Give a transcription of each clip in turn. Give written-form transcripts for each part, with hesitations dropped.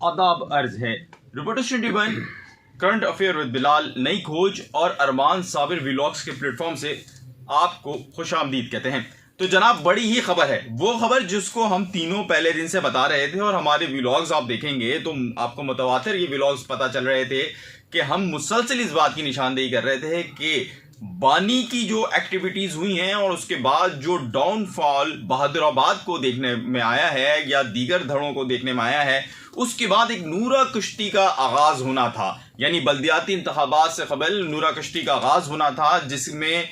आदाब अर्ज है। Reporters 21 current affair with Bilal नई खोज और अरमान साबिर व्लॉग्स के प्लेटफॉर्म से आपको खुशामदीद कहते हैं। तो जनाब, बड़ी ही खबर है, वो खबर जिसको हम तीनों पहले दिन से बता रहे थे और हमारे व्लॉग्स आप देखेंगे तो आपको मुतवातिर ये व्लॉग्स पता चल रहे थे कि हम मुसलसल इस बात की निशानदेही कर रहे थे कि बानी की जो एक्टिविटीज हुई हैं और उसके बाद जो डाउनफॉल बहादुराबाद को देखने में आया है या दीगर धड़ों को देखने में आया है, उसके बाद एक नूरा कश्ती का आगाज होना था। यानी बल्दियाती इंतखाबात से कबल नूरा कश्ती का आगाज होना था, जिसमें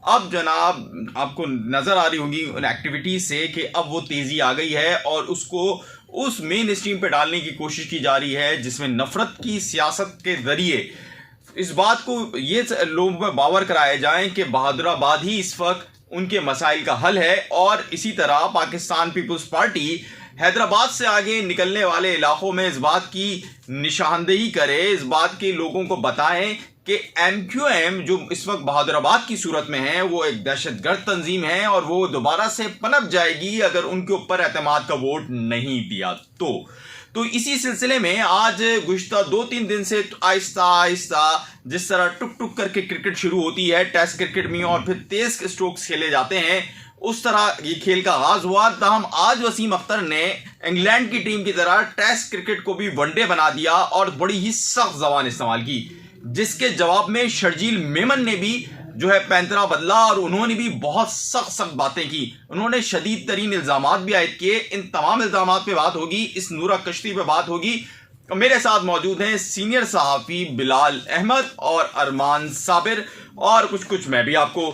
अब जनाब आपको नजर आ रही होगी उन एक्टिविटीज से कि अब वो तेजी आ गई है और उसको उस मेन स्ट्रीम पे डालने की कोशिश की जा रही है जिसमें नफरत की सियासत के जरिए इस बात को ये लोगों में बावर कराया जाए कि बहादुराबाद ही इस वक्त उनके मसाइल का हल है। और इसी तरह पाकिस्तान पीपल्स पार्टी हैदराबाद से आगे निकलने वाले इलाकों में इस बात की निशानदेही करे, इस बात के लोगों को बताएं कि MQM जो इस वक्त बहादुराबाद की सूरत में है वो एक दहशतगर्द तंजीम है और वो दोबारा से पनप जाएगी अगर उनके ऊपर एतमाद का वोट नहीं दिया तो इसी सिलसिले में आज गुज़िश्ता 2-3 दिन से आहिस्ता आहिस्ता जिस तरह टुक टुक करके क्रिकेट शुरू होती है टेस्ट क्रिकेट में और फिर तेज स्ट्रोक्स खेले जाते हैं, उस तरह ये खेल का आगाज हुआ। ताहम आज वसीम अख्तर ने इंग्लैंड की टीम की तरह टेस्ट क्रिकेट को भी वनडे बना दिया और बड़ी ही सख्त जबान इस्तेमाल की, जिसके जवाब में शर्जील मेमन ने भी जो है पैंतरा बदला और उन्होंने भी बहुत सख्त बातें की। उन्होंने शदीद तरीन इल्जामात भी आयद किए। इन तमाम इल्जामात पे बात होगी, इस नूरा कश्ती पे बात होगी। मेरे साथ मौजूद हैं सीनियर सहाफ़ी बिलाल अहमद और अरमान साबिर, और कुछ मैं भी आपको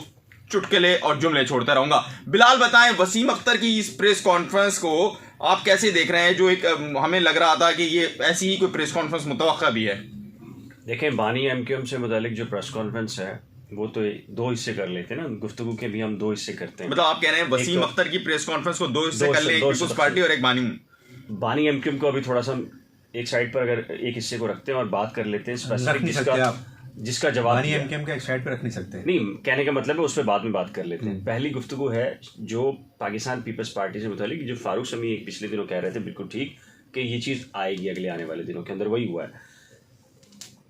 चुटकुले और जुमले छोड़ता रहूंगा। बिलाल बताएं, वसीम अख्तर की इस प्रेस कॉन्फ्रेंस को आप कैसे देख रहे हैं, जो एक हमें लग रहा था कि ये ऐसी ही कोई प्रेस कॉन्फ्रेंस मुतवक्का भी है। देखें, बानी MQM से मुतालिक जो प्रेस कॉन्फ्रेंस है वो तो 2 हिस्से कर लेते हैं ना, गुफ्तगू के भी हम 2 हिस्से करते हैं। मतलब आप कह रहे हैं वसीम अख्तर की प्रेस कॉन्फ्रेंस को 2 हिस्से कर ले, एक पीपल्स पार्टी और एक बानी MQM को अभी थोड़ा सा एक साइड पर अगर एक हिस्से को रखते हैं और बात कर लेते हैं स्पेसिफिक जिसका जवाब बानी MQM का एक साइड पर रख नहीं सकते। नहीं, कहने का मतलब है उस पर बाद में बात कर लेते हैं। पहली गुफ्तगू है जो पाकिस्तान पीपल्स पार्टी से मुतालिक, जो फारूक शमी पिछले दिनों कह रहे थे बिल्कुल ठीक कि ये चीज़ आएगी अगले आने वाले दिनों के अंदर, वही हुआ है।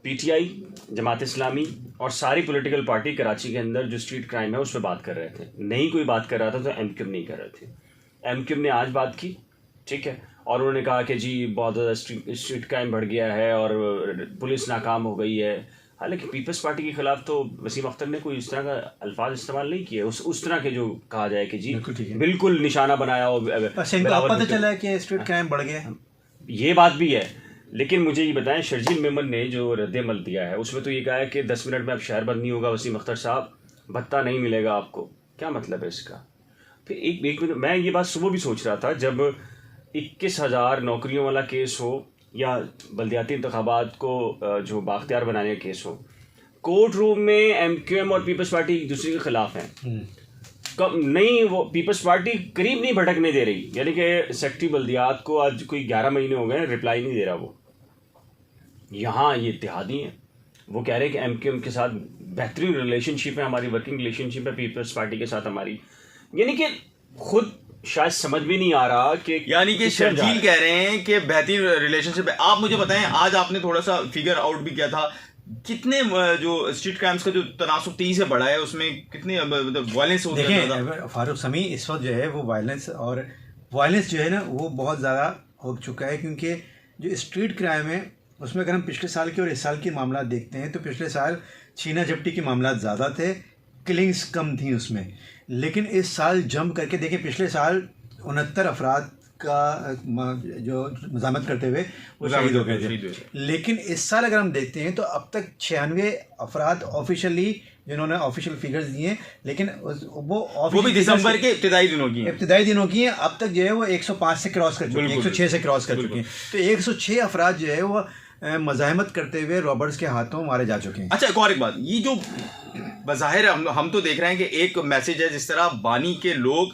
PTI, जमात इस्लामी और सारी पॉलिटिकल पार्टी कराची के अंदर जो स्ट्रीट क्राइम है उस पर बात कर रहे थे। नहीं कोई बात कर रहा था तो MQM नहीं कर रहे थे। MQM ने आज बात की, ठीक है, और उन्होंने कहा कि जी बहुत ज़्यादा स्ट्रीट क्राइम बढ़ गया है और पुलिस नाकाम हो गई है। हालांकि पीपल्स पार्टी के खिलाफ तो वसीम अख्तर ने कोई इस तरह का अल्फाज इस्तेमाल नहीं किए, उस तरह के जो कहा जाए कि जी बिल्कुल निशाना बनाया हो। पता चला है कि स्ट्रीट क्राइम बढ़ गया, ये बात भी है। लेकिन मुझे ये बताएं, शर्जील मेमन ने जो रद्द-ए-अमल दिया है उसमें तो ये कहा है कि 10 मिनट में अब शहर बंद नहीं होगा वसीम अख्तर साहब, भत्ता नहीं मिलेगा आपको। क्या मतलब है इसका? फिर एक मिनट, मैं ये बात सुबह भी सोच रहा था जब 21,000 नौकरियों वाला केस हो या बल्दियाती इंतखाबात को जो बाख्तियार बनाने का केस हो, कोर्ट रूम में MQM और पीपल्स पार्टी एक दूसरे के खिलाफ हैं। कब नहीं, वो पीपल्स पार्टी करीब नहीं भटकने दे रही, यानी कि सेक्रेटरी बल्दियात को आज कोई 11 महीने हो गए रिप्लाई नहीं दे रहा। वो यहाँ ये इत्तेहादी हैं, वो कह रहे हैं कि MQM के साथ बेहतरीन रिलेशनशिप है, हमारी वर्किंग रिलेशनशिप है पीपल्स पार्टी के साथ हमारी, यानी कि खुद शायद समझ भी नहीं आ रहा कि यानी कि शर्जील कह रहे हैं कि बेहतरीन रिलेशनशिप है। आप मुझे बताएं, आज आपने थोड़ा सा फिगर आउट भी किया था, कितने जो स्ट्रीट क्राइम्स का जो तनासुब तेजी से बढ़ा है उसमें कितने वायलेंस हो गया? देखें, फारूक शमी इस वक्त जो है वो वायलेंस जो है ना वो बहुत ज़्यादा हो चुका है, क्योंकि जो स्ट्रीट क्राइम है उसमें अगर हम पिछले साल के और इस साल के मामला देखते हैं तो पिछले साल छीना झपटी के मामला ज़्यादा थे, किलिंग्स कम थी उसमें। लेकिन इस साल जम करके देखें, पिछले साल 69 अफराद का जो मज़ामत करते हुए वो शहीद हो गए थे। लेकिन इस साल अगर हम देखते हैं तो अब तक 96 अफराद ऑफिशियली जिन्होंने ऑफिशियल फिगर्स दिए हैं, लेकिन वो भी दिसंबर के इब्तिदाई दिनों की हैं। अब तक जो है वो 105 से क्रॉस कर चुके हैं, 106 से क्रॉस कर चुके हैं। तो 106 अफराद जो है वो मज़ाहमत करते हुए रॉबर्ट्स के हाथों मारे जा चुके हैं। अच्छा, एक बात, ये जो बज़ाहिर हम तो देख रहे हैं कि एक मैसेज है, जिस तरह बानी के लोग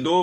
2